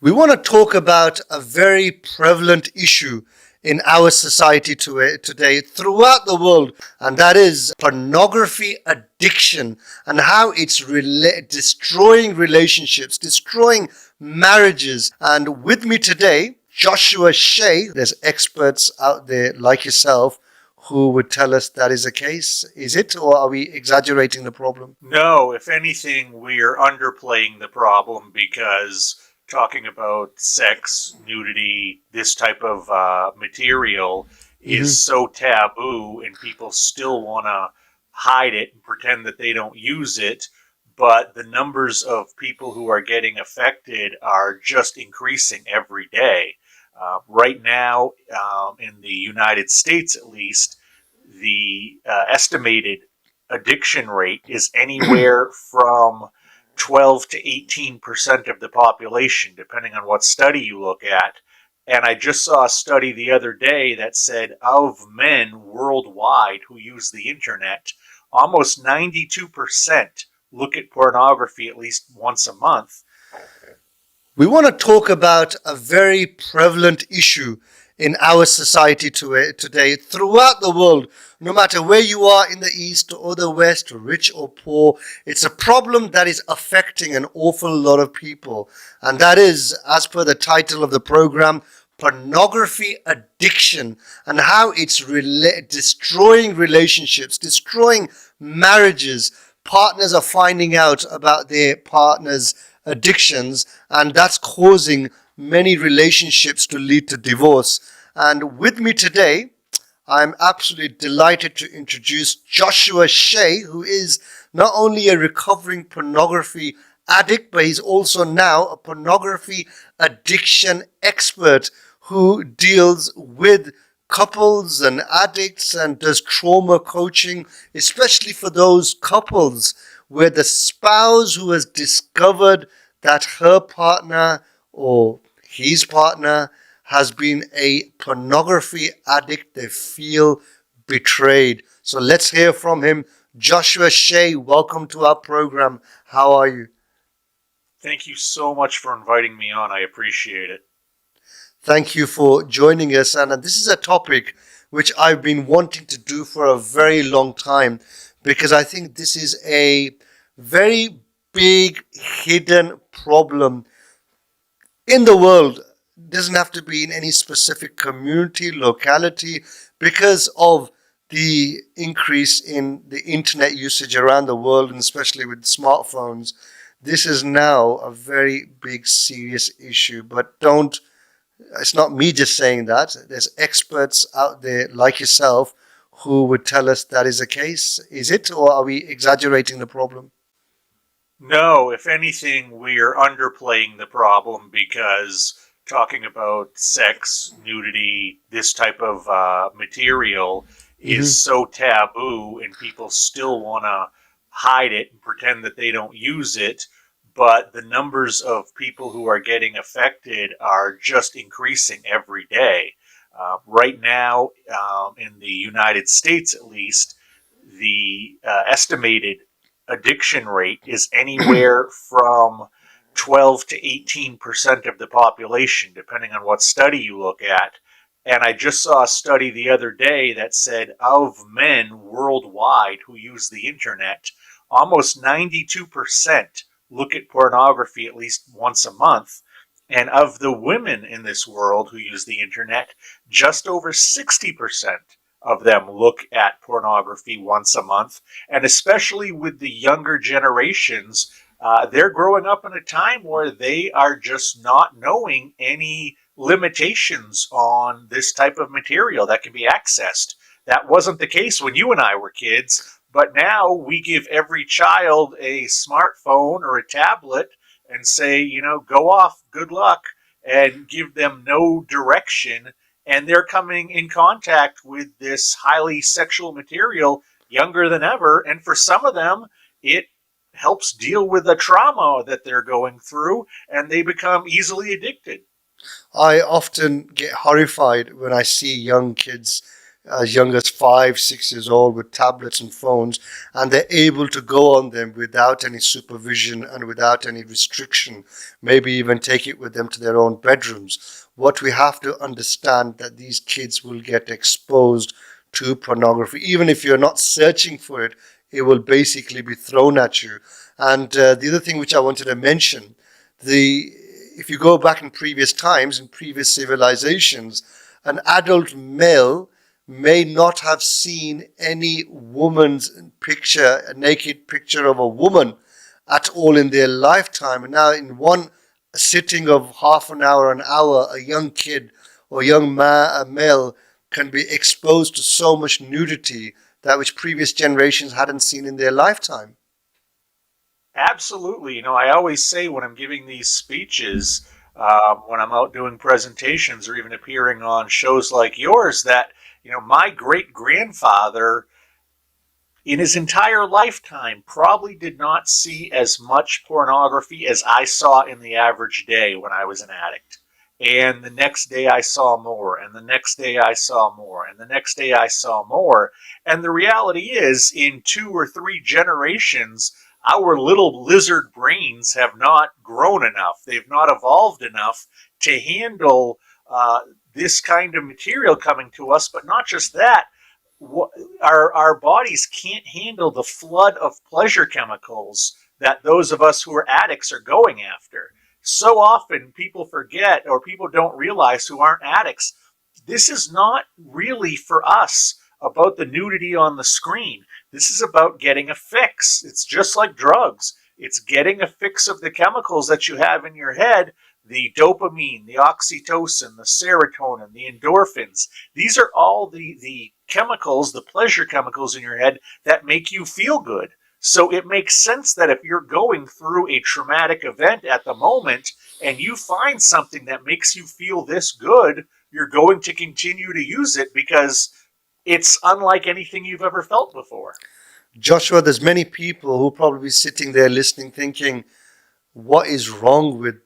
We want to talk about a very prevalent issue in our society today throughout the world, and that is pornography addiction and how it's destroying relationships, destroying marriages. And with me today, Joshua Shea. There's experts out there like yourself who would tell us that is the case. Is it, or are we exaggerating the problem? No, if anything, we're underplaying the problem because talking about sex, nudity, this type of material is so taboo, and people still want to hide it and pretend that they don't use it. But the numbers of people who are getting affected are just increasing every day. Right now, in the United States at least, the estimated addiction rate is anywhere from 12 to 18% of the population, depending on what study you look at. And I just saw a study the other day that said of men worldwide who use the internet, almost 92% look at pornography at least once a month. We want to talk about a very prevalent issue in our society today throughout the world. No matter where you are in the East or the West, rich or poor, it's a problem that is affecting an awful lot of people. And that is, as per the title of the program, pornography addiction and how it's destroying relationships, destroying marriages. Partners are finding out about their partners' addictions, and that's causing many relationships to lead to divorce. And with me today, I'm absolutely delighted to introduce Joshua Shea, who is not only a recovering pornography addict, but he's also now a pornography addiction expert who deals with couples and addicts and does trauma coaching, especially for those couples where the spouse who has discovered that her partner or his partner has been a pornography addict, they feel betrayed. So let's hear from him. Joshua Shea, welcome to our program. How are you? Thank you so much for inviting me on. I appreciate it. Thank you for joining us. And this is a topic which I've been wanting to do for a very long time, because I think this is a very big hidden problem in the world. It doesn't have to be in any specific community, locality, because of the increase in the internet usage around the world, and especially with smartphones. This is now a very big, serious issue. But it's not me just saying that. There's experts out there like yourself who would tell us that is the case. Is it, or are we exaggerating the problem? No, if anything, we're underplaying the problem because talking about sex, nudity, this type of material is so taboo, and people still want to hide it and pretend that they don't use it. But the numbers of people who are getting affected are just increasing every day. Right now, in the United States at least, the estimated addiction rate is anywhere from 12 to 18% of the population, depending on what study you look at. And I just saw a study the other day that said of men worldwide who use the internet, almost 92% look at pornography at least once a month. And of the women in this world who use the internet, just over 60% of them look at pornography once a month. And especially with the younger generations, they're growing up in a time where they are just not knowing any limitations on this type of material that can be accessed. That wasn't the case when you and I were kids, but now we give every child a smartphone or a tablet and say, go off, good luck, and give them no direction. And they're coming in contact with this highly sexual material younger than ever. And for some of them, it helps deal with the trauma that they're going through, and they become easily addicted. I often get horrified when I see young kids as young as 5, 6 years old with tablets and phones, and they're able to go on them without any supervision and without any restriction, maybe even take it with them to their own bedrooms. What we have to understand that these kids will get exposed to pornography. Even if you're not searching for it, it will basically be thrown at you. And the other thing which I wanted to mention, if you go back in previous times, in previous civilizations, an adult male may not have seen any woman's picture, a naked picture of a woman at all in their lifetime. And now in one sitting of half an hour, a young kid or a male can be exposed to so much nudity that which previous generations hadn't seen in their lifetime. Absolutely. I always say when I'm giving these speeches, when I'm out doing presentations or even appearing on shows like yours, that, my great grandfather in his entire lifetime probably did not see as much pornography as I saw in the average day when I was an addict. And the next day I saw more, and the next day I saw more, and the next day I saw more. And the reality is, in 2 or 3 generations, our little lizard brains have not grown enough. They've not evolved enough to handle this kind of material coming to us. But not just that, our bodies can't handle the flood of pleasure chemicals that those of us who are addicts are going after. So often people forget, or people don't realize who aren't addicts, this is not really for us about the nudity on the screen. This is about getting a fix. It's just like drugs. It's getting a fix of the chemicals that you have in your head, the dopamine, the oxytocin, the serotonin, the endorphins. These are all the chemicals, the pleasure chemicals in your head that make you feel good. So it makes sense that if you're going through a traumatic event at the moment and you find something that makes you feel this good, you're going to continue to use it because it's unlike anything you've ever felt before. Joshua, there's many people who probably be sitting there listening, thinking, what is wrong with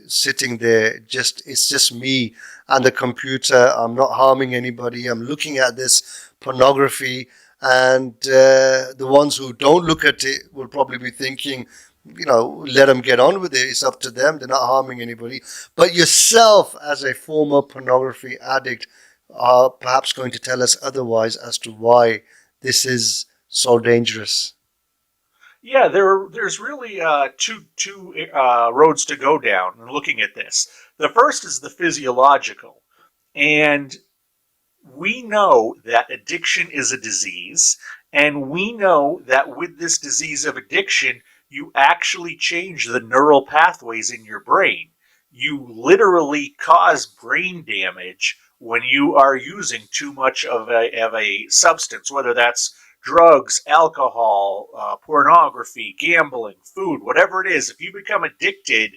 sitting there? It's just me and the computer. I'm not harming anybody. I'm looking at this pornography. And the ones who don't look at it will probably be thinking, let them get on with it. It's up to them. They're not harming anybody. But yourself, as a former pornography addict, are perhaps going to tell us otherwise as to why this is so dangerous. Yeah, there's really two roads to go down in looking at this. The first is the physiological, and we know that addiction is a disease, and we know that with this disease of addiction, you actually change the neural pathways in your brain. You literally cause brain damage when you are using too much of a substance, whether that's drugs, alcohol, pornography, gambling, food, whatever it is. If you become addicted,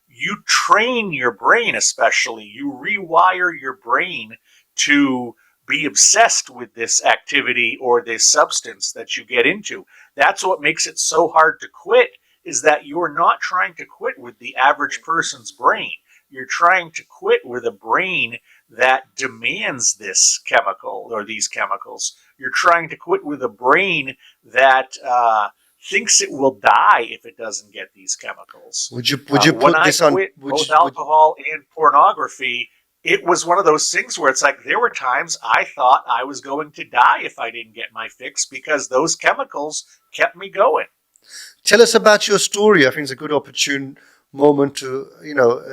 you train your brain, especially. You rewire your brain to be obsessed with this activity or this substance that you get into. That's what makes it so hard to quit, is that you're not trying to quit with the average person's brain. You're trying to quit with a brain that demands this chemical or these chemicals. You're trying to quit with a brain that thinks it will die if it doesn't get these chemicals. Would you When put I this on? quit both alcohol and pornography, it was one of those things where it's like there were times I thought I was going to die if I didn't get my fix because those chemicals kept me going. Tell us about your story. I think it's a good opportune moment to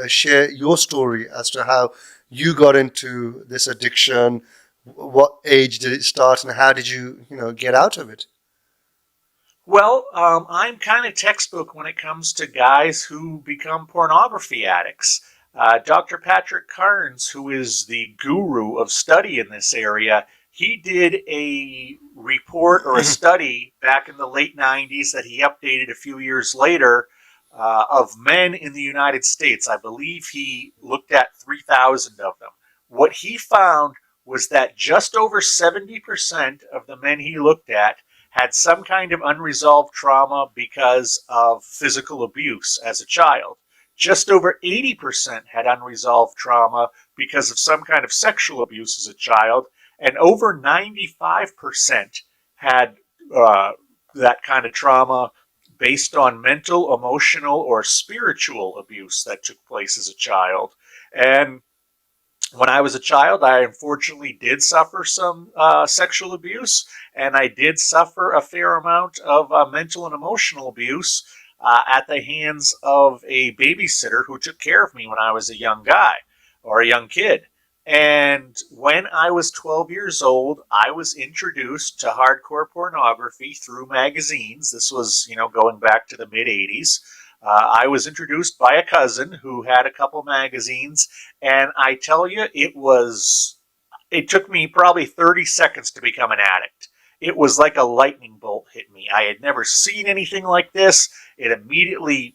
share your story as to how you got into this addiction. What age did it start, and how did you get out of it? Well, I'm kind of textbook when it comes to guys who become pornography addicts. Dr. Patrick Carnes, who is the guru of study in this area, he did a report or a study back in the late 90s that he updated a few years later of men in the United States. I believe he looked at 3,000 of them. What he found was that just over 70% of the men he looked at had some kind of unresolved trauma because of physical abuse as a child. Just over 80% had unresolved trauma because of some kind of sexual abuse as a child. and over 95% had that kind of trauma based on mental, emotional, or spiritual abuse that took place as a child. And when I was a child, I unfortunately did suffer some sexual abuse, and I did suffer a fair amount of mental and emotional abuse at the hands of a babysitter who took care of me when I was a young guy or a young kid. And when I was 12 years old, I was introduced to hardcore pornography through magazines. This was, going back to the mid 80s. I was introduced by a cousin who had a couple magazines, and I tell you, it took me probably 30 seconds to become an addict. It was like a lightning bolt hit me. I had never seen anything like this. It immediately,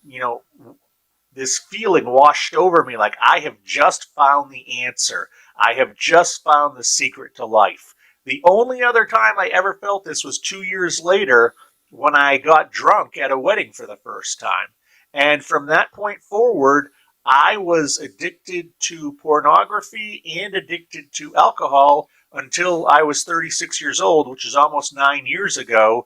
this feeling washed over me like I have just found the answer. I have just found the secret to life. The only other time I ever felt this was 2 years later when I got drunk at a wedding for the first time. And from that point forward, I was addicted to pornography and addicted to alcohol until I was 36 years old, which is almost 9 years ago,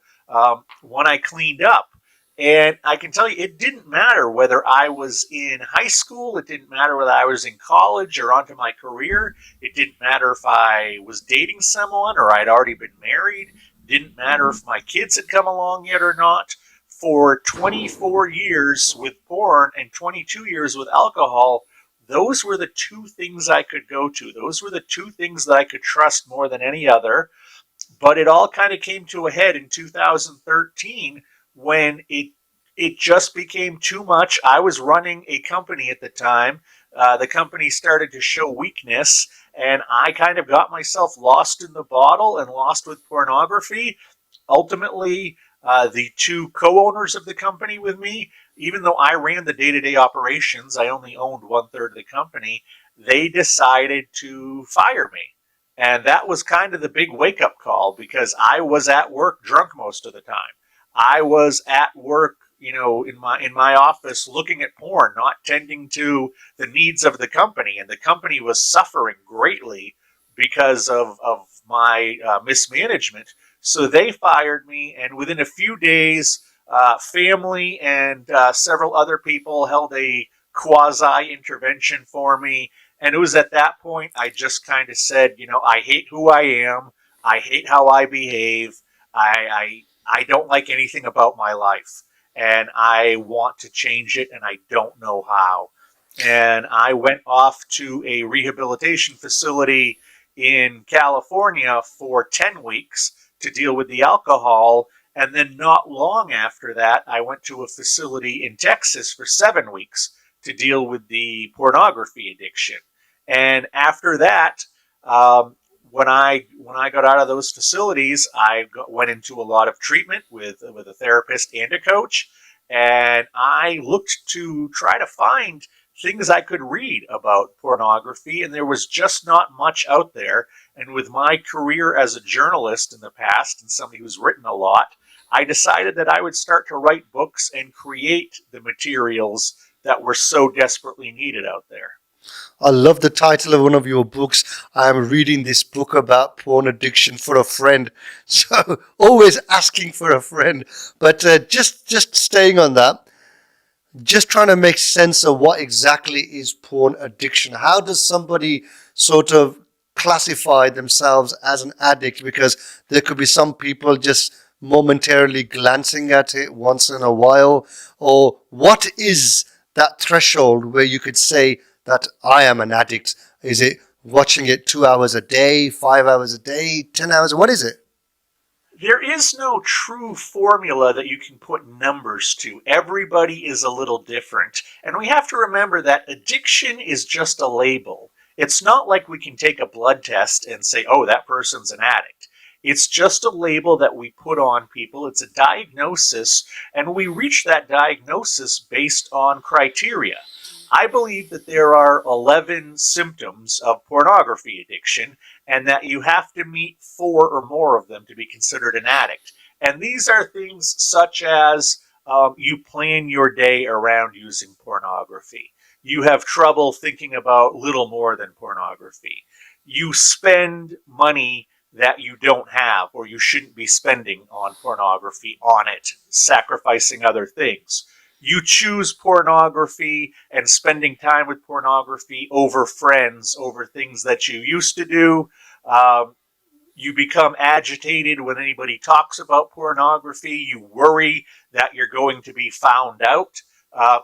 when I cleaned up. And I can tell you, it didn't matter whether I was in high school, it didn't matter whether I was in college or onto my career, it didn't matter if I was dating someone or I'd already been married, it didn't matter if my kids had come along yet or not. For 24 years with porn and 22 years with alcohol, those were the two things I could go to. Those were the two things that I could trust more than any other. But it all kind of came to a head in 2013 when it just became too much. I was running a company at the time. The company started to show weakness, and I kind of got myself lost in the bottle and lost with pornography. Ultimately, the two co-owners of the company with me, even though I ran the day-to-day operations, I only owned 1/3 of the company, they decided to fire me. And that was kind of the big wake-up call because I was at work drunk most of the time. I was at work, in my office looking at porn, not tending to the needs of the company. And the company was suffering greatly because of my mismanagement. So they fired me, and within a few days, family and several other people held a quasi intervention for me. And it was at that point I just kind of said, I hate who I am. I hate how I behave. I don't like anything about my life. And I want to change it, and I don't know how. And I went off to a rehabilitation facility in California for 10 weeks to deal with the alcohol. And then not long after that, I went to a facility in Texas for 7 weeks to deal with the pornography addiction. And after that, when I got out of those facilities, went into a lot of treatment with a therapist and a coach, and I looked to try to find things I could read about pornography, and there was just not much out there. And with my career as a journalist in the past and somebody who's written a lot, I decided that I would start to write books and create the materials that were so desperately needed out there. I love the title of one of your books. I'm reading this book about porn addiction for a friend. So always asking for a friend. But just staying on that, just trying to make sense of what exactly is porn addiction. How does somebody sort of classify themselves as an addict? Because there could be some people just momentarily glancing at it once in a while. Or what is that threshold where you could say that I am an addict? Is it watching it 2 hours a day, 5 hours a day, 10 hours? What is it? There is no true formula that you can put numbers to. Everybody is a little different. And we have to remember that addiction is just a label. It's not like we can take a blood test and say, oh, that person's an addict. It's just a label that we put on people. It's a diagnosis, and we reach that diagnosis based on criteria. I believe that there are 11 symptoms of pornography addiction, and that you have to meet 4 or more of them to be considered an addict. And these are things such as you plan your day around using pornography. You have trouble thinking about little more than pornography. you spend money that you don't have or you shouldn't be spending on pornography on it, sacrificing other things. You choose pornography and spending time with pornography over friends, over things that you used to do. Um, you become agitated when anybody talks about pornography. You worry that you're going to be found out.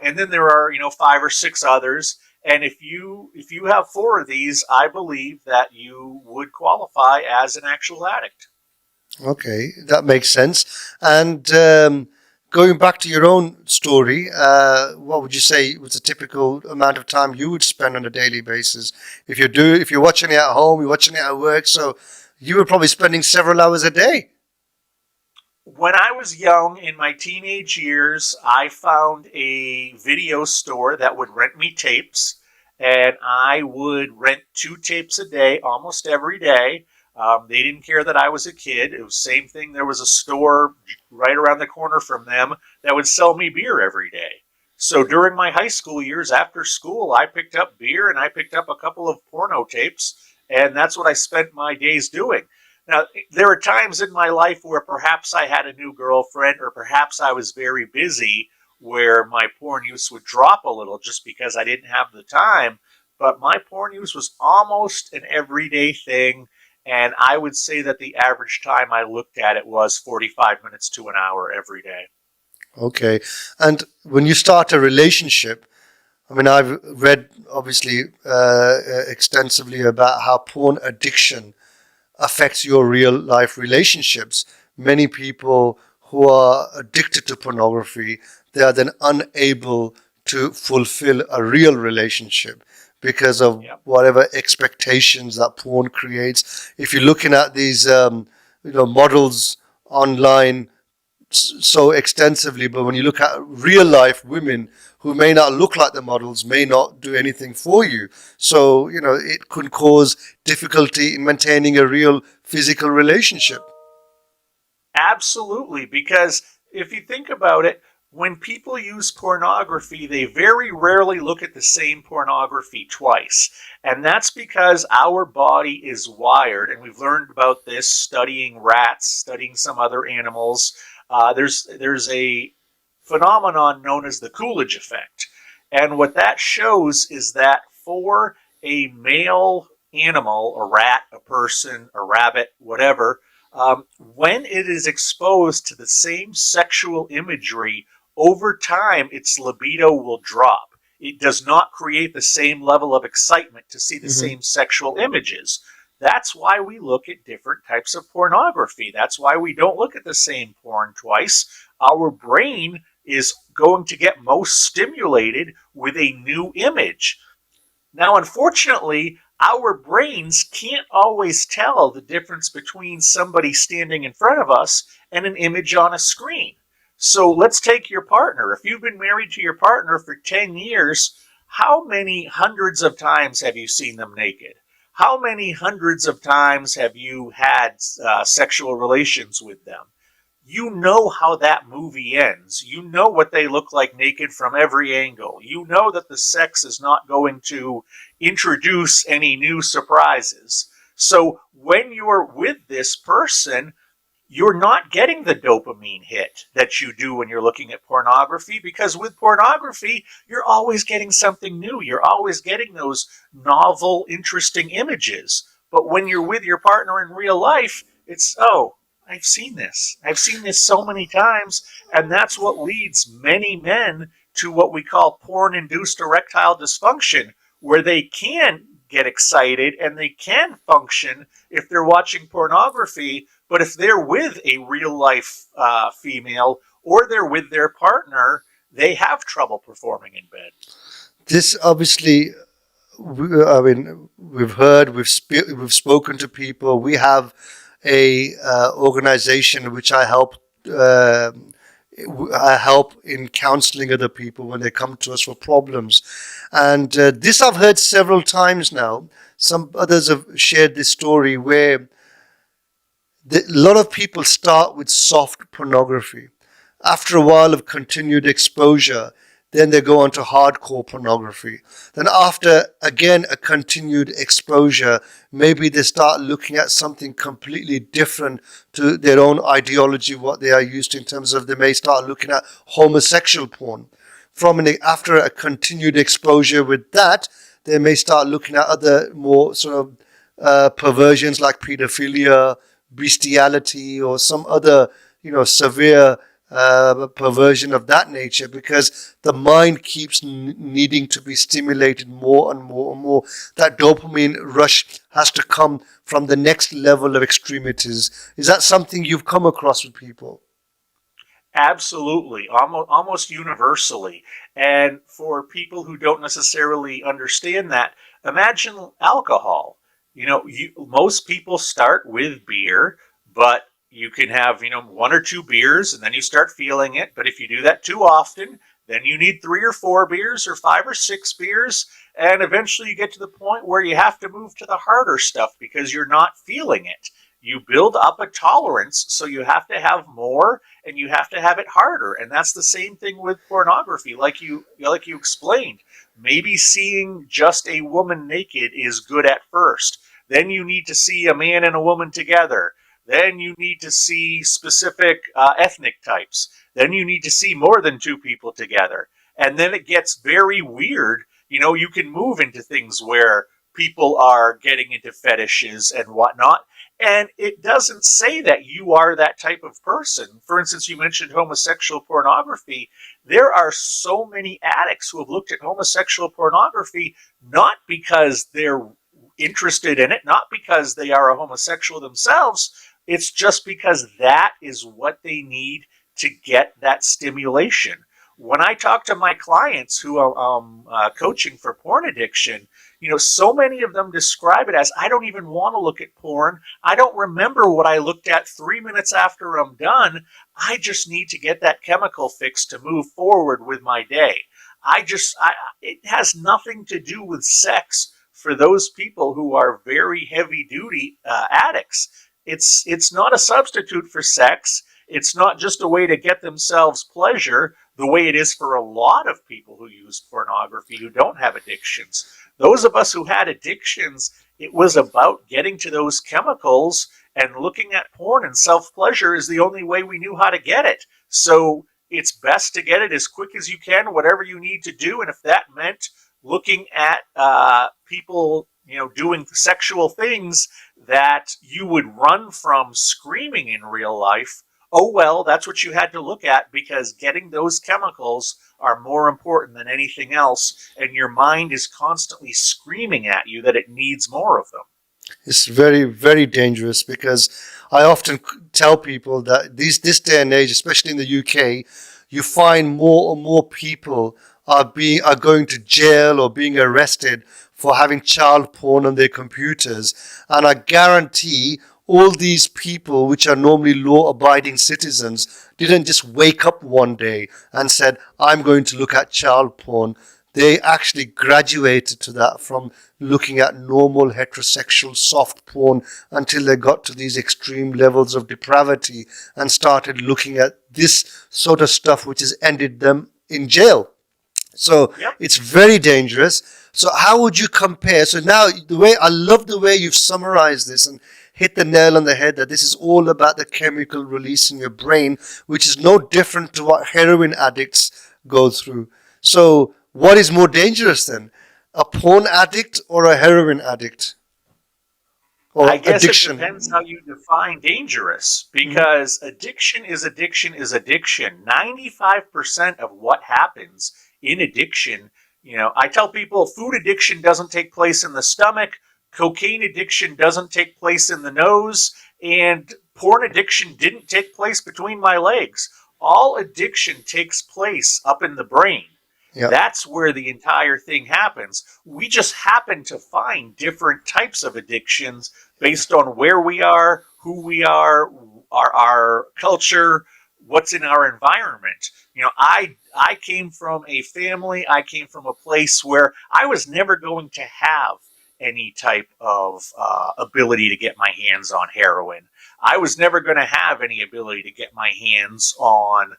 And then there are, 5 or 6 others. And if you have 4 of these, I believe that you would qualify as an actual addict. Okay, that makes sense. And going back to your own story, what would you say was a typical amount of time you would spend on a daily basis? If you're watching it at home, you're watching it at work, so you were probably spending several hours a day. When I was young, in my teenage years, I found a video store that would rent me tapes, and I would rent 2 tapes a day almost every day. They didn't care that I was a kid. It was the same thing. There was a store right around the corner from them that would sell me beer every day. So during my high school years, after school, I picked up beer and I picked up a couple of porno tapes, and that's what I spent my days doing. Now, there are times in my life where perhaps I had a new girlfriend or perhaps I was very busy where my porn use would drop a little just because I didn't have the time. But my porn use was almost an everyday thing. And I would say that the average time I looked at it was 45 minutes to an hour every day. Okay. And when you start a relationship, I mean, I've read obviously extensively about how porn addiction affects your real life relationships. Many people who are addicted to pornography, they are then unable to fulfill a real relationship because of Yep. whatever expectations that porn creates. If you're looking at these, models online so extensively, but when you look at real life women who may not look like the models, may not do anything for you. So, it could cause difficulty in maintaining a real physical relationship. Absolutely, because if you think about it, when people use pornography, they very rarely look at the same pornography twice. And that's because our body is wired, and we've learned about this studying rats, studying some other animals. There's a phenomenon known as the Coolidge effect. And what that shows is that for a male animal, a rat, a person, a rabbit, whatever, when it is exposed to the same sexual imagery, over time its libido will drop. It does not create the same level of excitement to see the Hmm. same sexual images. That's why we look at different types of pornography. That's why we don't look at the same porn twice. Our brain is going to get most stimulated with a new image. Now, unfortunately, our brains can't always tell the difference between somebody standing in front of us and an image on a screen. So let's take your partner. If you've been married to your partner for 10 years, how many hundreds of times have you seen them naked? How many hundreds of times have you had sexual relations with them? You know how that movie ends. You know what they look like naked from every angle. You know that the sex is not going to introduce any new surprises. So when you're with this person, you're not getting the dopamine hit that you do when you're looking at pornography, because with pornography, you're always getting something new. You're always getting those novel, interesting images. But when you're with your partner in real life, it's, oh, I've seen this. I've seen this so many times. And that's what leads many men to what we call porn induced erectile dysfunction, where they can get excited and they can function if they're watching pornography, but if they're with a real life female or they're with their partner, they have trouble performing in bed. This obviously, I mean, we've heard, we've spoken to people. We have a organization which Uh, I help in counseling other people when they come to us for problems. And this I've heard several times now. Some others have shared this story where a lot of people start with soft pornography. After a while of continued exposure, Then they go on to hardcore pornography. Then after, again, a continued exposure, maybe they start looking at something completely different to their own ideology, what they are used to, in terms of they may start looking at homosexual porn. After a continued exposure with that, they may start looking at other more sort of perversions like pedophilia, bestiality, or some other, severe perversion of that nature, because the mind keeps needing to be stimulated more and more and more. That dopamine rush has to come from the next level of extremities. Is that something you've come across with people? Absolutely, almost universally. And for people who don't necessarily understand that, imagine alcohol. Most people start with beer, but you can have, one or two beers and then you start feeling it. But if you do that too often, then you need three or four beers or five or six beers. And eventually you get to the point where you have to move to the harder stuff because you're not feeling it. You build up a tolerance, so you have to have more and you have to have it harder. And that's the same thing with pornography, like you explained. Maybe seeing just a woman naked is good at first. Then you need to see a man and a woman together. Then you need to see specific ethnic types. Then you need to see more than two people together. And then it gets very weird. You can move into things where people are getting into fetishes and whatnot. And it doesn't say that you are that type of person. For instance, you mentioned homosexual pornography. There are so many addicts who have looked at homosexual pornography not because they're interested in it, not because they are a homosexual themselves. It's just because that is what they need to get that stimulation. When I talk to my clients who are coaching for porn addiction, so many of them describe it as, I don't even want to look at porn. I don't remember what I looked at 3 minutes after I'm done. I just need to get that chemical fix to move forward with my day. It has nothing to do with sex for those people who are very heavy duty addicts. It's not a substitute for sex. It's not just a way to get themselves pleasure the way it is for a lot of people who use pornography who don't have addictions. Those of us who had addictions, it was about getting to those chemicals, and looking at porn and self-pleasure is the only way we knew how to get it. So it's best to get it as quick as you can, whatever you need to do. And if that meant looking at people, doing sexual things that you would run from screaming in real life, oh well, that's what you had to look at, because getting those chemicals are more important than anything else, and your mind is constantly screaming at you that it needs more of them. It's very, very dangerous, because I often tell people that this day and age, especially in the UK, you find more and more people are going to jail or being arrested for having child porn on their computers. And I guarantee all these people, which are normally law-abiding citizens, didn't just wake up one day and said, I'm going to look at child porn. They actually graduated to that from looking at normal heterosexual soft porn until they got to these extreme levels of depravity and started looking at this sort of stuff, which has ended them in jail. So Yep. it's very dangerous. So how would you compare? So now I love the way you've summarized this and hit the nail on the head, that this is all about the chemical release in your brain, which is no different to what heroin addicts go through. So what is more dangerous then? A porn addict or a heroin addict? Or I guess it depends how addiction? you define dangerous, because addiction is addiction is addiction. 95% of what happens in addiction, I tell people food addiction doesn't take place in the stomach, cocaine addiction doesn't take place in the nose, and porn addiction didn't take place between my legs. All addiction takes place up in the brain. Yeah. That's where the entire thing happens. We just happen to find different types of addictions based on where we are, who we are, our culture, what's in our environment. I came from a family, I came from a place where I was never going to have any type of ability to get my hands on heroin. I was never going to have any ability to get my hands on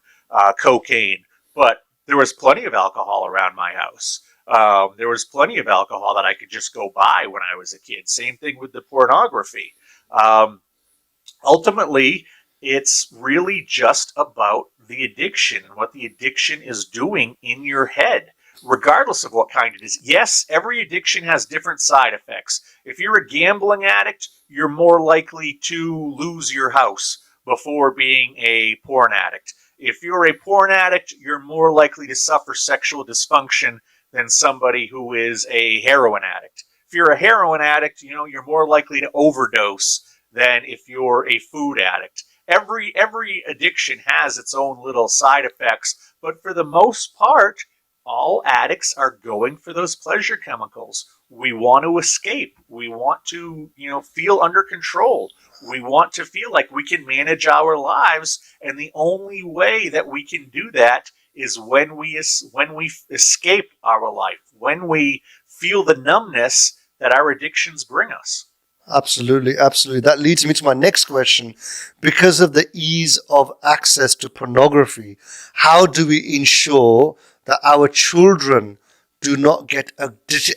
cocaine. But there was plenty of alcohol around my house. There was plenty of alcohol that I could just go buy when I was a kid. Same thing with the pornography. Um, Ultimately, it's really just about the addiction and what the addiction is doing in your head, regardless of what kind it is. Yes, every addiction has different side effects. If you're a gambling addict, you're more likely to lose your house before being a porn addict. If you're a porn addict, you're more likely to suffer sexual dysfunction than somebody who is a heroin addict. If you're a heroin addict, you're more likely to overdose than if you're a food addict. Every addiction has its own little side effects, but for the most part, all addicts are going for those pleasure chemicals. We want to escape. We want to, feel under control. We want to feel like we can manage our lives, and the only way that we can do that is when we escape our life, when we feel the numbness that our addictions bring us. Absolutely, absolutely. That leads me to my next question. Because of the ease of access to pornography, how do we ensure that our children do not get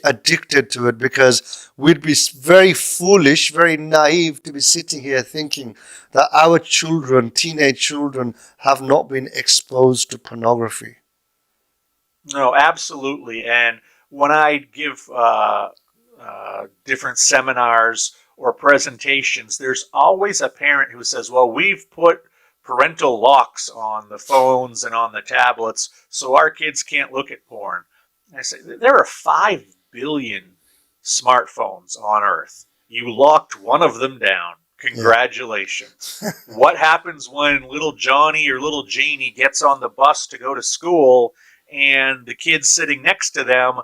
addicted to it? Because we'd be very foolish, very naive to be sitting here thinking that our children, teenage children, have not been exposed to pornography. No, absolutely. And when I give different seminars or presentations, there's always a parent who says, well, we've put parental locks on the phones and on the tablets so our kids can't look at porn. And I say, there are 5 billion smartphones on Earth. You locked one of them down. Congratulations. Yeah. What happens when little Johnny or little Janie gets on the bus to go to school and the kids sitting next to them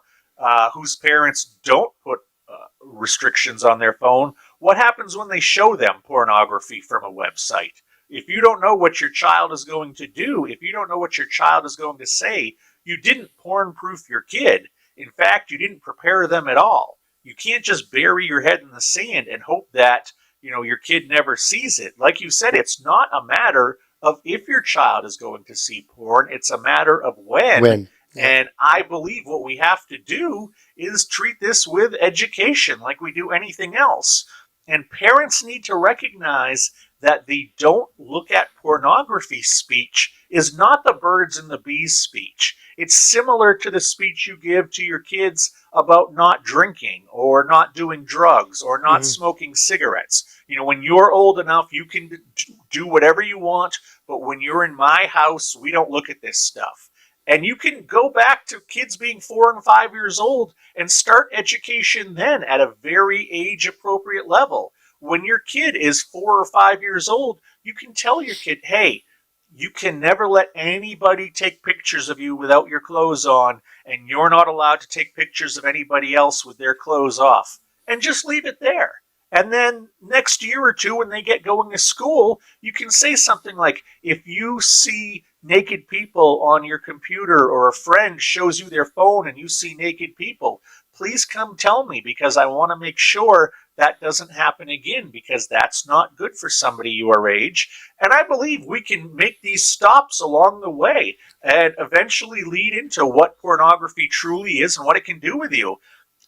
whose parents don't put restrictions on their phone? What happens when they show them pornography from a website? If you don't know what your child is going to do, if you don't know what your child is going to say, you didn't porn-proof your kid. In fact, you didn't prepare them at all. You can't just bury your head in the sand and hope that, your kid never sees it. Like you said, it's not a matter of if your child is going to see porn. It's a matter of when. Yeah. And I believe what we have to do is treat this with education like we do anything else. And parents need to recognize that the don't look at pornography speech is not the birds and the bees speech. It's similar to the speech you give to your kids about not drinking or not doing drugs or not smoking cigarettes. When you're old enough, you can do whatever you want, but when you're in my house, we don't look at this stuff. And you can go back to kids being 4 and 5 years old and start education then at a very age-appropriate level. When your kid is 4 or 5 years old, you can tell your kid, hey, you can never let anybody take pictures of you without your clothes on, and you're not allowed to take pictures of anybody else with their clothes off. And just leave it there. And then next year or two, when they get going to school, you can say something like, if you see naked people on your computer or a friend shows you their phone and you see naked people, please come tell me, because I want to make sure that doesn't happen again, because that's not good for somebody your age. And I believe we can make these stops along the way and eventually lead into what pornography truly is and what it can do with you.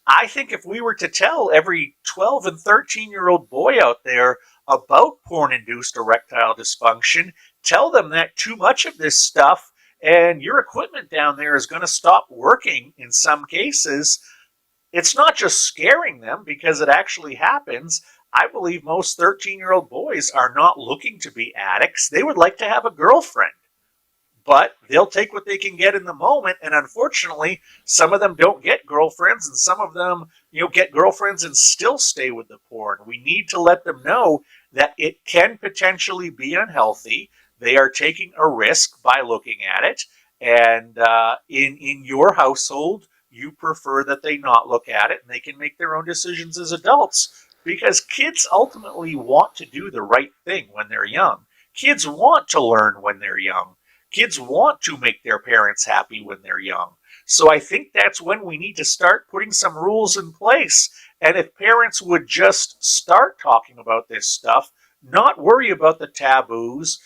I think if we were to tell every 12 and 13-year-old boy out there about porn-induced erectile dysfunction, tell them that too much of this stuff and your equipment down there is going to stop working in some cases, it's not just scaring them because it actually happens. I believe most 13-year-old boys are not looking to be addicts. They would like to have a girlfriend. But they'll take what they can get in the moment, and unfortunately, some of them don't get girlfriends, and some of them, get girlfriends and still stay with the porn. We need to let them know that it can potentially be unhealthy. They are taking a risk by looking at it, and in your household, you prefer that they not look at it, and they can make their own decisions as adults, because kids ultimately want to do the right thing when they're young. Kids want to learn when they're young. Kids want to make their parents happy when they're young. So I think that's when we need to start putting some rules in place. And if parents would just start talking about this stuff, not worry about the taboos,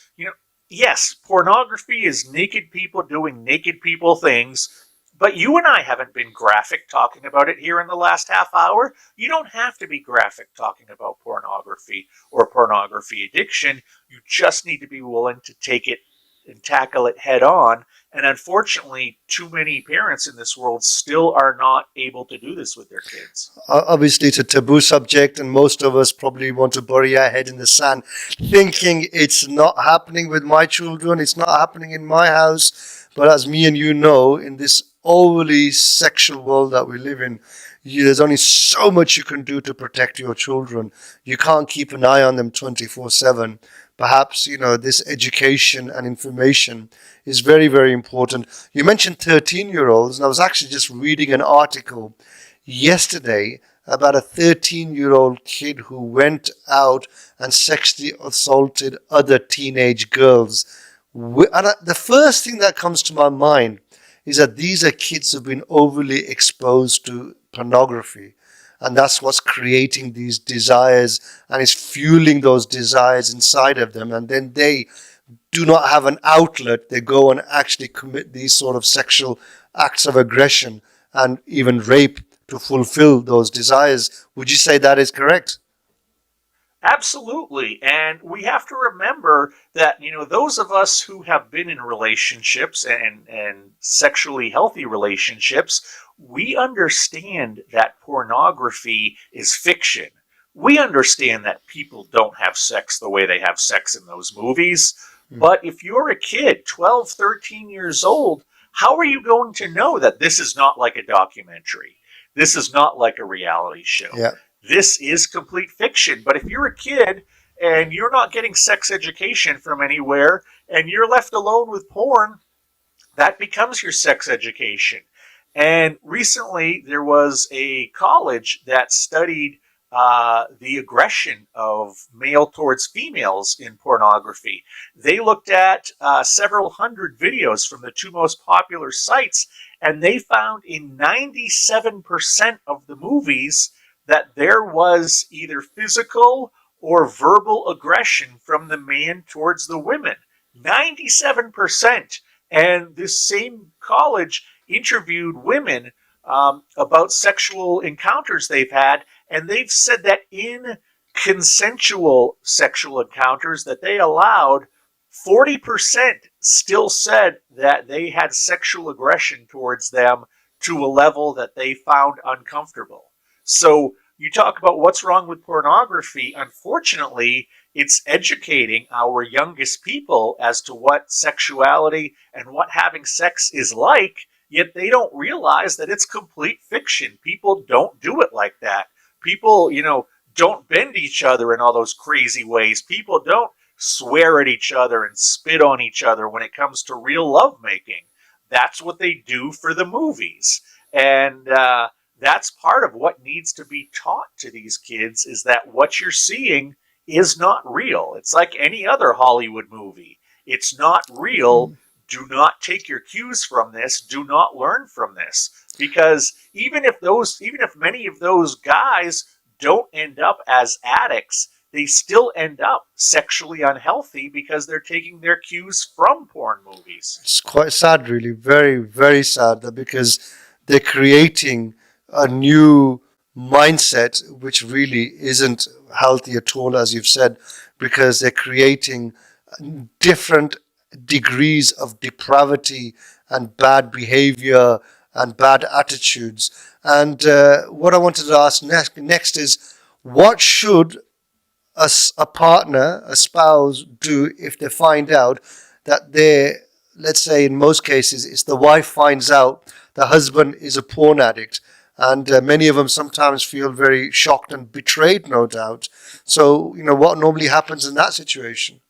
yes, pornography is naked people doing naked people things, but you and I haven't been graphic talking about it here in the last half hour. You don't have to be graphic talking about pornography or pornography addiction. You just need to be willing to take it and tackle it head on. And unfortunately, too many parents in this world still are not able to do this with their kids. Obviously, it's a taboo subject, and most of us probably want to bury our head in the sand, thinking it's not happening with my children, it's not happening in my house. But as me and you know, in this overly sexual world that we live in, there's only so much you can do to protect your children. You can't keep an eye on them 24/7. Perhaps, this education and information is very, very important. You mentioned 13-year-olds, and I was actually just reading an article yesterday about a 13-year-old kid who went out and sexually assaulted other teenage girls. And the first thing that comes to my mind is that these are kids who've been overly exposed to pornography. And that's what's creating these desires and is fueling those desires inside of them. And then they do not have an outlet. They go and actually commit these sort of sexual acts of aggression and even rape to fulfill those desires. Would you say that is correct? Absolutely. And we have to remember that, those of us who have been in relationships and sexually healthy relationships, we understand that pornography is fiction. We understand that people don't have sex the way they have sex in those movies. But if you're a kid, 12, 13 years old, how are you going to know that this is not like a documentary? This is not like a reality show. Yeah. This is complete fiction. But if you're a kid and you're not getting sex education from anywhere and you're left alone with porn, that becomes your sex education. And recently there was a college that studied the aggression of male towards females in pornography. They looked at several hundred videos from the two most popular sites, and they found in 97% of the movies that there was either physical or verbal aggression from the man towards the women. 97%. And this same college interviewed women about sexual encounters they've had, and they've said that in consensual sexual encounters that they allowed, 40% still said that they had sexual aggression towards them to a level that they found uncomfortable. So you talk about what's wrong with pornography. Unfortunately, it's educating our youngest people as to what sexuality and what having sex is like, yet they don't realize that it's complete fiction. People don't do it like that. People, don't bend each other in all those crazy ways. People don't swear at each other and spit on each other when it comes to real lovemaking. That's what they do for the movies. And that's part of what needs to be taught to these kids, is that what you're seeing is not real. It's like any other Hollywood movie. It's not real. Do not take your cues from this. Do not learn from this. Because even if many of those guys don't end up as addicts, they still end up sexually unhealthy because they're taking their cues from porn movies. It's quite sad, really, very, very sad, that because they're creating a new mindset which really isn't healthy at all, as you've said, because they're creating different degrees of depravity and bad behavior and bad attitudes. And what I wanted to ask next is, what should a partner, a spouse, do if they find out that let's say in most cases, it's the wife finds out the husband is a porn addict. And many of them sometimes feel very shocked and betrayed, no doubt. So, what normally happens in that situation?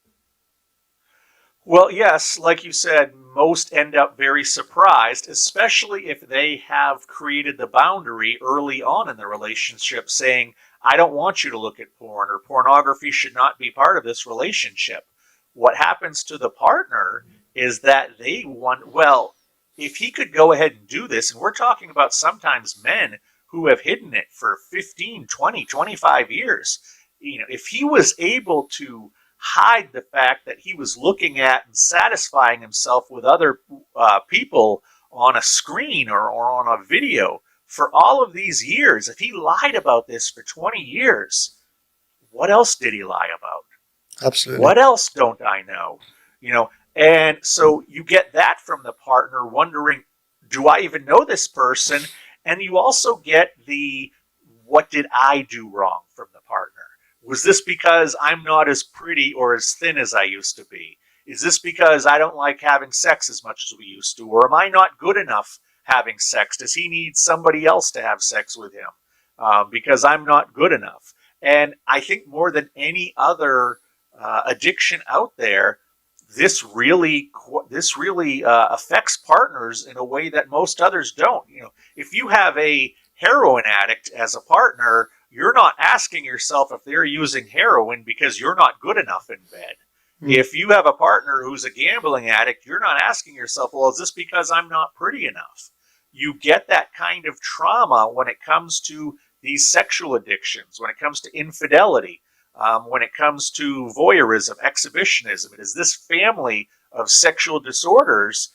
Well, yes, like you said, most end up very surprised, especially if they have created the boundary early on in the relationship saying, I don't want you to look at porn, or pornography should not be part of this relationship. What happens to the partner is that they want, well, if he could go ahead and do this, and we're talking about sometimes men who have hidden it for 15, 20, 25 years, if he was able to hide the fact that he was looking at and satisfying himself with other people on a screen or on a video for all of these years. If he lied about this for 20 years, what else did he lie about? Absolutely. What else don't I know? You know, and so you get that from the partner wondering, do I even know this person? And you also get the, what did I do wrong from the partner? Was this because I'm not as pretty or as thin as I used to be? Is this because I don't like having sex as much as we used to? Or am I not good enough having sex? Does he need somebody else to have sex with him because I'm not good enough? And I think more than any other addiction out there, this really affects partners in a way that most others don't. You know, if you have a heroin addict as a partner, you're not asking yourself if they're using heroin because you're not good enough in bed. If you have a partner who's a gambling addict, you're not asking yourself, well, is this because I'm not pretty enough? You get that kind of trauma when it comes to these sexual addictions, when it comes to infidelity, when it comes to voyeurism, exhibitionism. It is this family of sexual disorders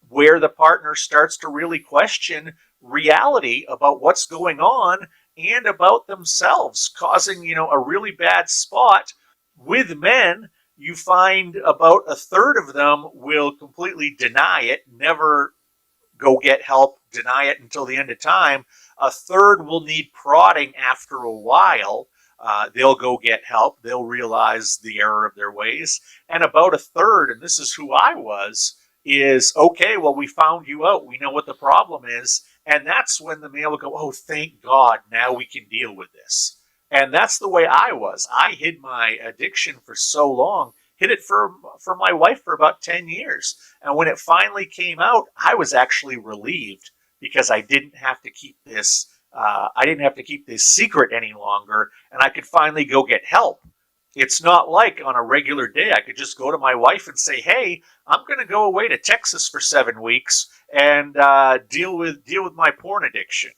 where the partner starts to really question reality about what's going on and about themselves, causing, you know, a really bad spot. With men, you find about a third of them will completely deny it, never go get help, deny it until the end of time. A third will need prodding after a while. They'll go get help. They'll realize the error of their ways. And about a third, and this is who I was, is, okay, well, we found you out. We know what the problem is. And that's when the male will go, oh, thank God, now we can deal with this. And that's the way I was. I hid my addiction for so long, hid it for my wife for about 10 years. And when it finally came out, I was actually relieved because I didn't have to keep this secret any longer, and I could finally go get help. It's not like on a regular day I could just go to my wife and say, hey, I'm going to go away to Texas for 7 weeks and deal with my porn addiction,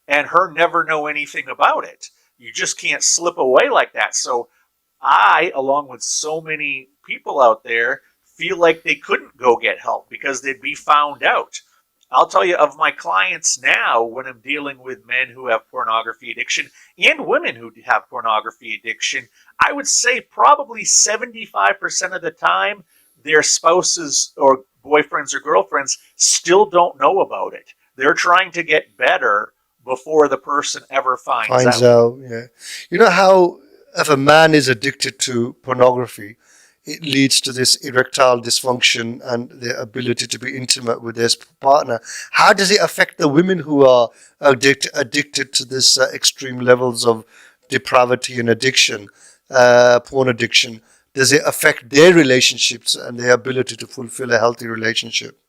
and her never know anything about it. You just can't slip away like that. So I, along with so many people out there, feel like they couldn't go get help because they'd be found out. I'll tell you, of my clients now, when I'm dealing with men who have pornography addiction and women who have pornography addiction, I would say probably 75% of the time, their spouses or boyfriends or girlfriends still don't know about it. They're trying to get better before the person ever finds out. Yeah. You know how if a man is addicted to pornography, it leads to this erectile dysfunction and their ability to be intimate with their partner. How does it affect the women who are addicted to this extreme levels of depravity and addiction, porn addiction? Does it affect their relationships and their ability to fulfill a healthy relationship?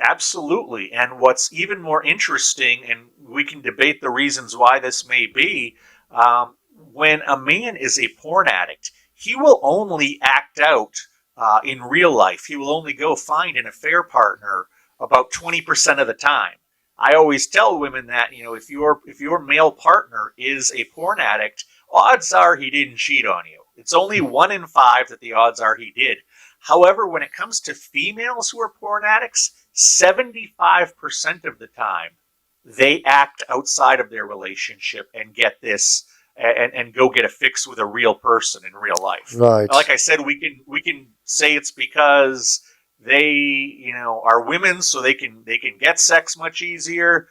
Absolutely. And what's even more interesting, and we can debate the reasons why this may be, when a man is a porn addict, he will only act out in real life. He will only go find an affair partner about 20% of the time. I always tell women that, you know, if your male partner is a porn addict, odds are he didn't cheat on you. It's only 1 in 5 that the odds are he did. However, when it comes to females who are porn addicts, 75% of the time they act outside of their relationship and get this and go get a fix with a real person in real life. Right. Like I said, we can say it's because they, you know, are women, so they can get sex much easier.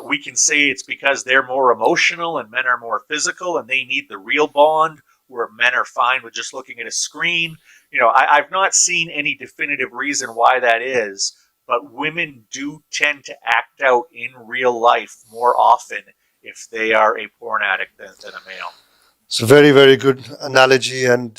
We can say it's because they're more emotional and men are more physical and they need the real bond, where men are fine with just looking at a screen. You know, I've not seen any definitive reason why that is, but women do tend to act out in real life more often if they are a porn addict than a male. So very, very good analogy and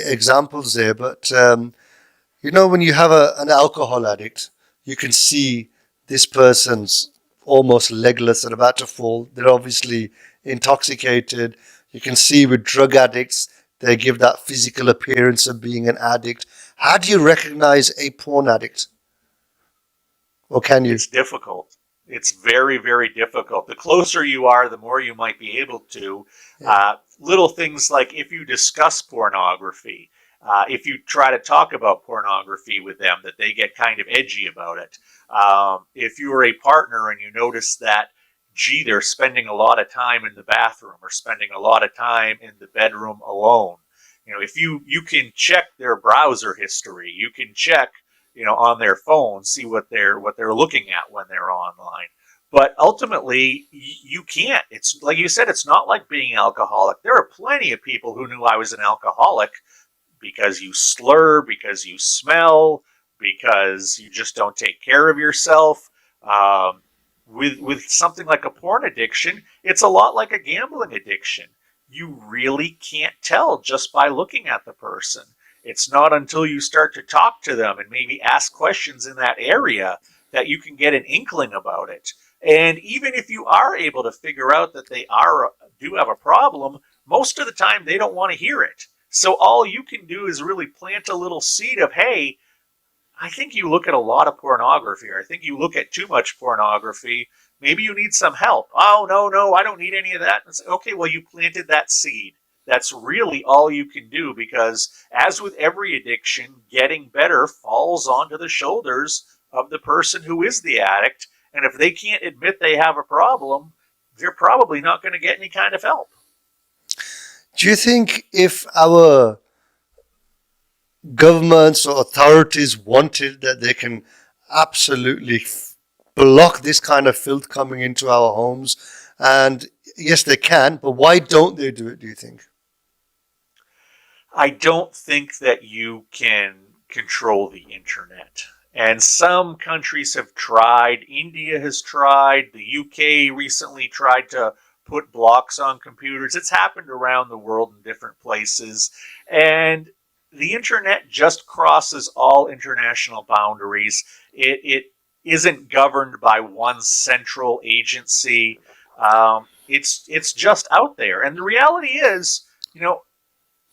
examples there. But, you know, when you have an alcohol addict, you can see this person's almost legless and about to fall. They're obviously intoxicated. You can see with drug addicts, they give that physical appearance of being an addict. How do you recognize a porn addict? Or can you? It's difficult. It's very, very difficult. The closer you are, the more you might be able to. Little things like if you discuss pornography, if you try to talk about pornography with them, that they get kind of edgy about it. If you are a partner and you notice that, gee, they're spending a lot of time in the bathroom or spending a lot of time in the bedroom alone. If you can check their browser history, you can check, on their phone, see what they're looking at when they're online. But ultimately, you can't. It's like you said, it's not like being alcoholic. There are plenty of people who knew I was an alcoholic because you slur, because you smell, because you just don't take care of yourself. With something like a porn addiction, it's a lot like a gambling addiction. You really can't tell just by looking at the person. It's not until you start to talk to them and maybe ask questions in that area that you can get an inkling about it. And even if you are able to figure out that they do have a problem, most of the time they don't want to hear it. So all you can do is really plant a little seed of, hey, I think you look at a lot of pornography, or I think you look at too much pornography. Maybe you need some help. Oh, no, I don't need any of that. And say, okay, well, you planted that seed. That's really all you can do, because as with every addiction, getting better falls onto the shoulders of the person who is the addict. And if they can't admit they have a problem, they're probably not going to get any kind of help. Do you think if our governments or authorities wanted, that they can absolutely block this kind of filth coming into our homes? And yes, they can, but why don't they do it, do you think? I don't think that you can control the internet. And some countries have tried. India has tried. The UK recently tried to put blocks on computers. It's happened around the world in different places. And the internet just crosses all international boundaries. It isn't governed by one central agency. It's just out there. And the reality is,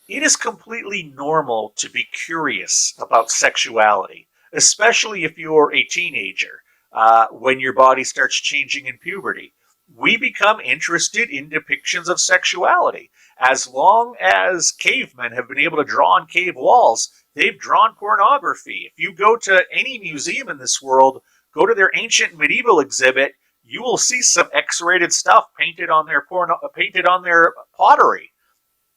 it is completely normal to be curious about sexuality, especially if you're a teenager, when your body starts changing in puberty. We become interested in depictions of sexuality. As long as cavemen have been able to draw on cave walls, they've drawn pornography. If you go to any museum in this world, go to their ancient medieval exhibit, you will see some X-rated stuff painted on their pottery.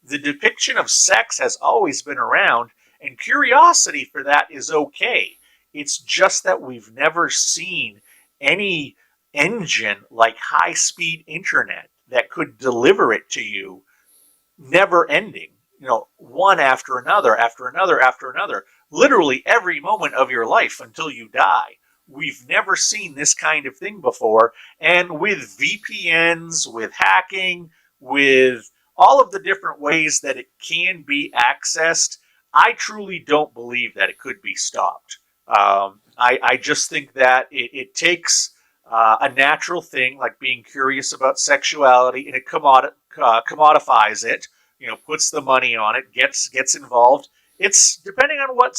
The depiction of sex has always been around, and curiosity for that is okay. It's just that we've never seen any engine like high-speed internet that could deliver it to you, never ending. One after another, after another, after another, literally every moment of your life until you die. We've never seen this kind of thing before. And with VPNs, with hacking, with all of the different ways that it can be accessed, I truly don't believe that it could be stopped. I just think that it takes a natural thing like being curious about sexuality, and it commodifies it, puts the money on it, gets involved. It's, depending on what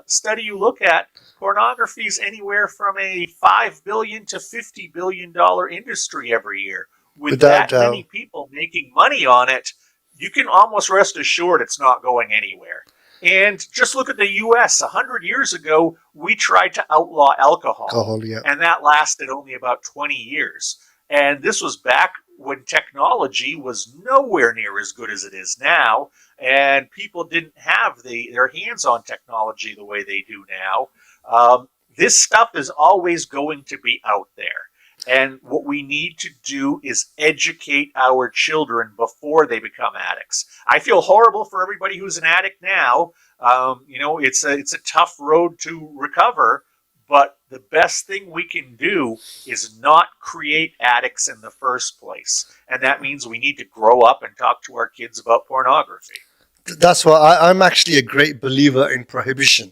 study you look at, pornography is anywhere from a $5 billion to $50 billion industry every year. With that many people making money on it, you can almost rest assured it's not going anywhere. And just look at the U.S. 100 years ago, we tried to outlaw alcohol. Yeah. And that lasted only about 20 years. And this was back when technology was nowhere near as good as it is now. And people didn't have their hands on technology the way they do now. This stuff is always going to be out there. And what we need to do is educate our children before they become addicts. I feel horrible for everybody who's an addict now. It's a tough road to recover, but the best thing we can do is not create addicts in the first place. And that means we need to grow up and talk to our kids about pornography. That's why I'm actually a great believer in prohibition,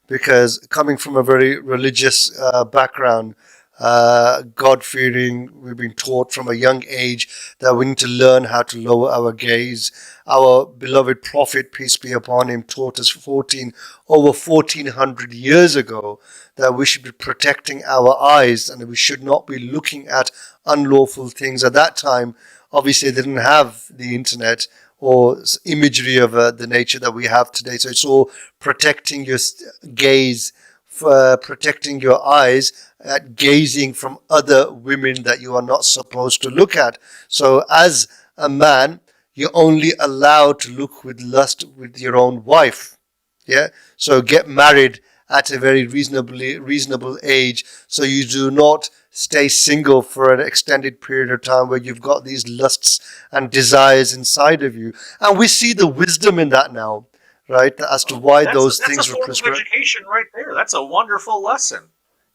because coming from a very religious background, God-fearing. We've been taught from a young age that we need to learn how to lower our gaze. Our beloved Prophet, peace be upon him, taught us over 1400 years ago that we should be protecting our eyes and we should not be looking at unlawful things. At that time, obviously, they didn't have the internet or imagery of the nature that we have today. So it's all protecting your gaze, protecting your eyes at gazing from other women that you are not supposed to look at. So as a man, you're only allowed to look with lust with your own wife. Yeah. So get married at a very reasonable age, so you do not stay single for an extended period of time where you've got these lusts and desires inside of you. And we see the wisdom in that now, right? As to why those things were prescribed. That's a form of education right there. That's a wonderful lesson.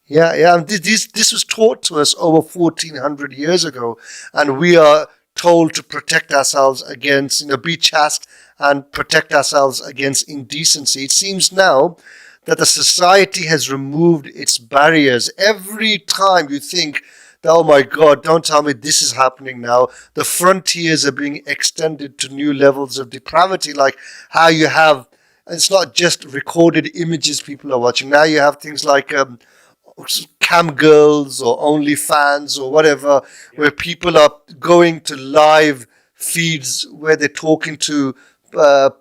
Yeah, yeah. And this was taught to us over 1400 years ago, and we are told to protect ourselves against, be chaste and protect ourselves against indecency. It seems now that the society has removed its barriers. Every time you think, oh my God, don't tell me this is happening now, the frontiers are being extended to new levels of depravity, like how you have, it's not just recorded images people are watching. Now you have things like cam girls or OnlyFans or whatever, where people are going to live feeds where they're talking to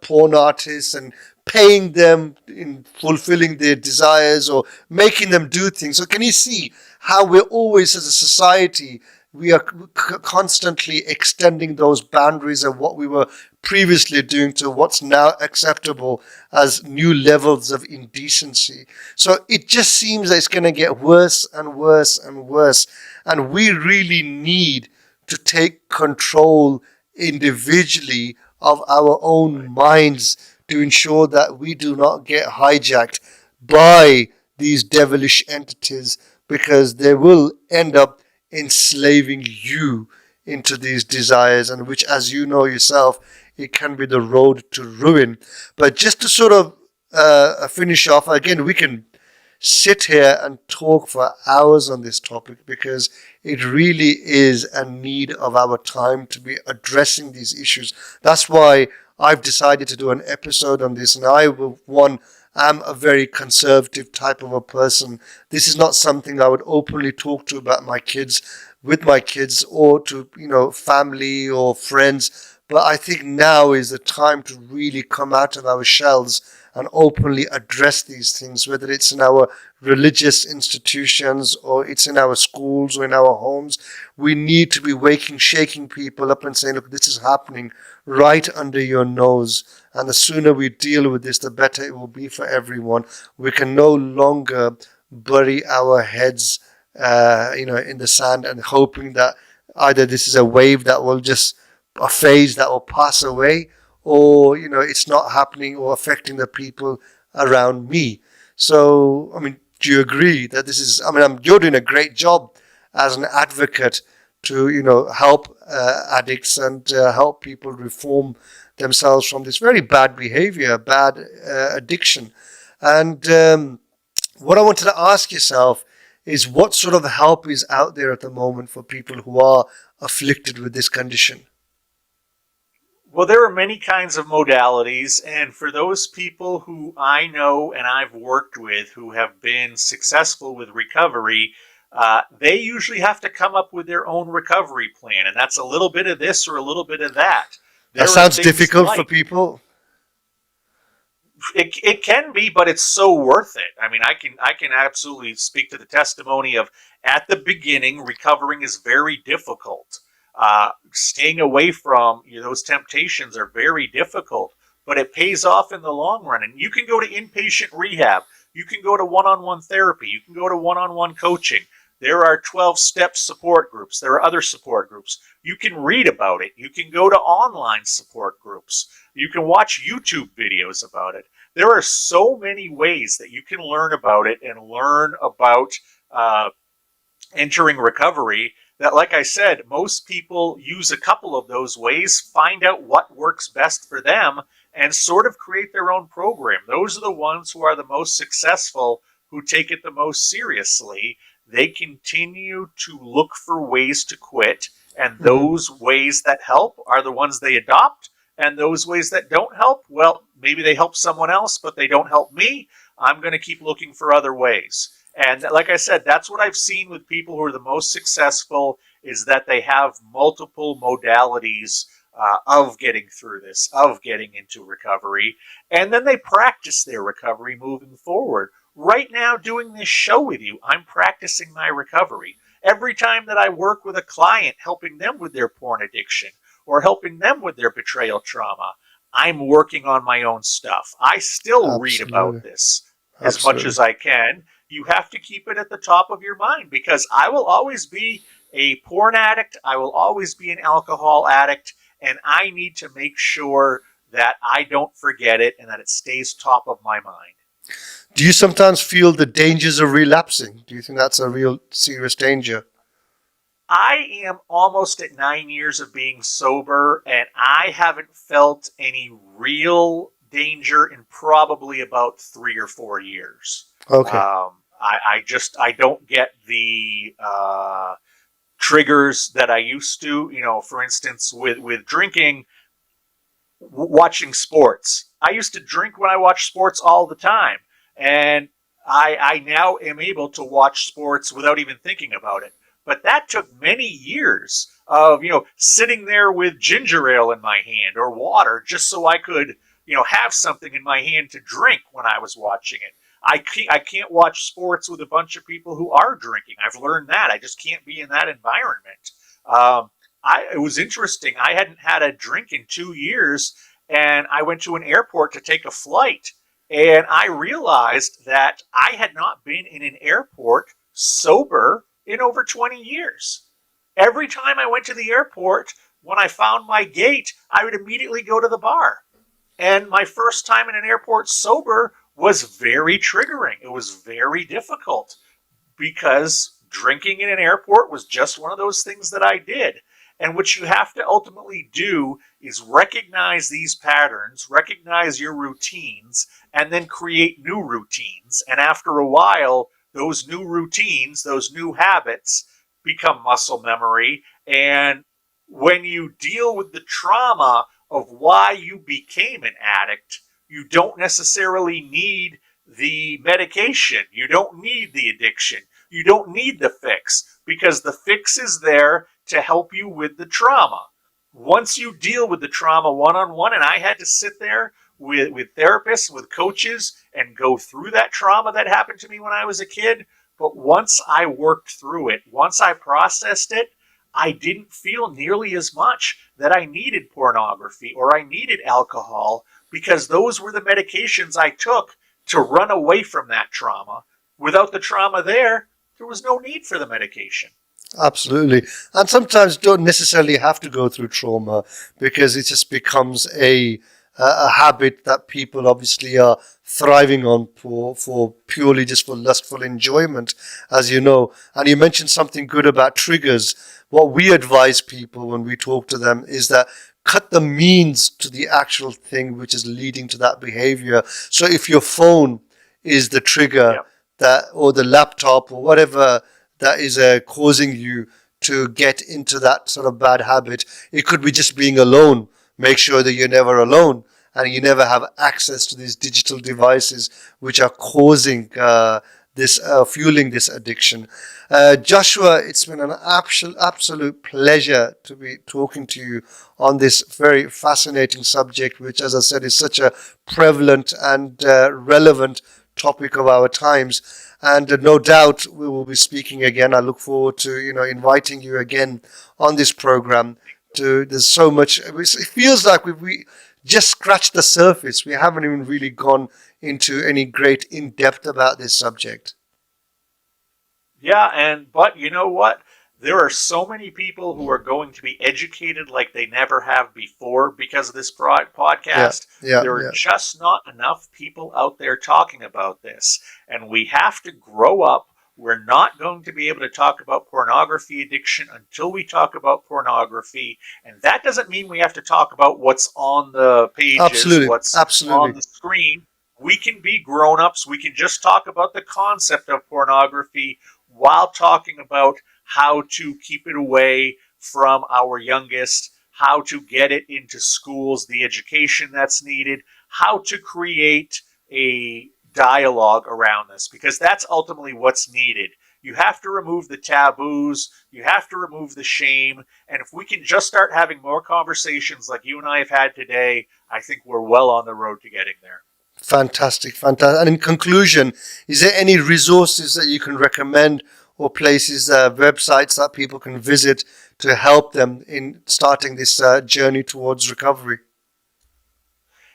porn artists and paying them in fulfilling their desires or making them do things. So can you see how we're always, as a society, we are constantly extending those boundaries of what we were previously doing to what's now acceptable as new levels of indecency. So it just seems that it's going to get worse and worse and worse. And we really need to take control individually of our own minds to ensure that we do not get hijacked by these devilish entities, because they will end up enslaving you into these desires, and which, as you know yourself, it can be the road to ruin. But just to sort of finish off, again, we can sit here and talk for hours on this topic, because it really is a need of our time to be addressing these issues. That's why I've decided to do an episode on this, and I'm a very conservative type of a person. This is not something I would openly talk to about my kids, with my kids, or to, family or friends. But I think now is the time to really come out of our shells and openly address these things, whether it's in our religious institutions or it's in our schools or in our homes. We need to be shaking people up and saying, look, this is happening right under your nose. And the sooner we deal with this, the better it will be for everyone. We can no longer bury our heads, in the sand and hoping that either this is a wave that will just, a phase that will pass away, or, it's not happening or affecting the people around me. So, do you agree that this is, you're doing a great job as an advocate to, help addicts and help people reform themselves from this very bad behavior, bad addiction. And what I wanted to ask yourself is, what sort of help is out there at the moment for people who are afflicted with this condition? Well, there are many kinds of modalities, and for those people who I know and I've worked with who have been successful with recovery, they usually have to come up with their own recovery plan, and that's a little bit of this or a little bit of that. That sounds difficult for people. It can be, but it's so worth it. I can absolutely speak to the testimony of, at the beginning, recovering is very difficult. Staying away from those temptations are very difficult, but it pays off in the long run. And you can go to inpatient rehab. You can go to one-on-one therapy. You can go to one-on-one coaching. There are 12-step support groups. There are other support groups. You can read about it. You can go to online support groups. You can watch YouTube videos about it. There are so many ways that you can learn about it and learn about entering recovery that, like I said, most people use a couple of those ways, find out what works best for them, and sort of create their own program. Those are the ones who are the most successful, who take it the most seriously. they continue to look for ways to quit, and Mhm. those ways that help are the ones they adopt, and those ways that don't help, well, maybe they help someone else, but they don't help me. I'm going to keep looking for other ways. And like I said, that's what I've seen with people who are the most successful, is that they have multiple modalities of getting through this, of getting into recovery, and then they practice their recovery moving forward. Right now, doing this show with you, I'm practicing my recovery. Every time that I work with a client, helping them with their porn addiction or helping them with their betrayal trauma, I'm working on my own stuff. I still read about Absolutely. this as much Absolutely. as I can. You have to keep it at the top of your mind, because I will always be a porn addict. I will always be an alcohol addict. And I need to make sure that I don't forget it and that it stays top of my mind. Do you sometimes feel the dangers of relapsing? Do you think that's a real serious danger? I am almost at 9 years of being sober, and I haven't felt any real danger in probably about 3 or 4 years. Okay. I don't get the triggers that I used to. For instance, with drinking, watching sports. I used to drink when I watched sports all the time, and I now am able to watch sports without even thinking about it. But that took many years of sitting there with ginger ale in my hand or water just so I could have something in my hand to drink when I was watching it. I can't watch sports with a bunch of people who are drinking. I've learned that. I just can't be in that environment. Um, it was interesting. I hadn't had a drink in 2 years, and I went to an airport to take a flight, and I realized that I had not been in an airport sober in over 20 years. Every time I went to the airport, when I found my gate, I would immediately go to the bar. And my first time in an airport sober was very triggering. It was very difficult because drinking in an airport was just one of those things that I did. And what you have to ultimately do is recognize these patterns, recognize your routines, and then create new routines. And after a while, those new routines, those new habits become muscle memory. And when you deal with the trauma of why you became an addict, you don't necessarily need the medication. You don't need the addiction. You don't need the fix, because the fix is there to help you with the trauma. Once you deal with the trauma one on one, and I had to sit there with therapists, with coaches, and go through that trauma that happened to me when I was a kid. But once I worked through it, once I processed it, I didn't feel nearly as much that I needed pornography or I needed alcohol, because those were the medications I took to run away from that trauma. Without the trauma there was no need for the medication. Absolutely. And sometimes don't necessarily have to go through trauma because it just becomes a habit that people obviously are thriving on for purely just for lustful enjoyment, as you know. And you mentioned something good about triggers. What we advise people when we talk to them is that cut the means to the actual thing which is leading to that behavior. So if your phone is the trigger, Yep. that or the laptop or whatever that is causing you to get into that sort of bad habit. It could be just being alone. Make sure that you're never alone and you never have access to these digital devices which are causing fueling this addiction. Joshua, it's been an absolute pleasure to be talking to you on this very fascinating subject, which, as I said, is such a prevalent and relevant topic of our times. And no doubt we will be speaking again. I look forward to inviting you again on this program. There's so much. It feels like we just scratched the surface. We haven't even really gone into any great in depth about this subject. Yeah, but you know what? There are so many people who are going to be educated like they never have before because of this Yeah, podcast. yeah, There are yeah. just not enough people out there talking about this, and we have to grow up. We're not going to be able to talk about pornography addiction until we talk about pornography, and that doesn't mean we have to talk about what's on the pages, Absolutely, what's on absolutely. the screen. We can be grown-ups. We can just talk about the concept of pornography, while talking about how to keep it away from our youngest, how to get it into schools, the education that's needed, how to create a dialogue around this, because that's ultimately what's needed. You have to remove the taboos, you have to remove the shame, and if we can just start having more conversations like you and I have had today, I think we're well on the road to getting there. Fantastic, fantastic. And in conclusion, is there any resources that you can recommend or places, websites that people can visit to help them in starting this journey towards recovery?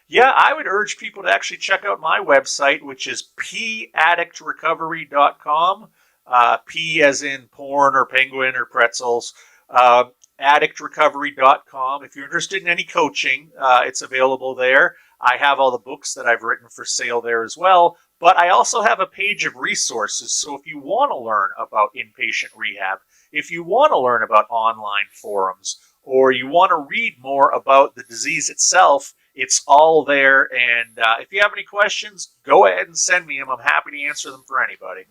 Yeah, I would urge people to actually check out my website, which is paddictrecovery.com. P as in porn or penguin or pretzels. Addictrecovery.com. If you're interested in any coaching, it's available there. I have all the books that I've written for sale there as well. But I also have a page of resources. So if you want to learn about inpatient rehab, if you want to learn about online forums, or you want to read more about the disease itself, it's all there. And if you have any questions, go ahead and send me them. I'm happy to answer them for anybody.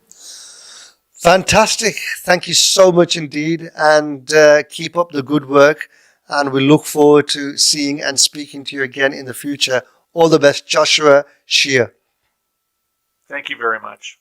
Fantastic. Thank you so much indeed. And keep up the good work. And we look forward to seeing and speaking to you again in the future. All the best, Joshua Shea. Thank you very much.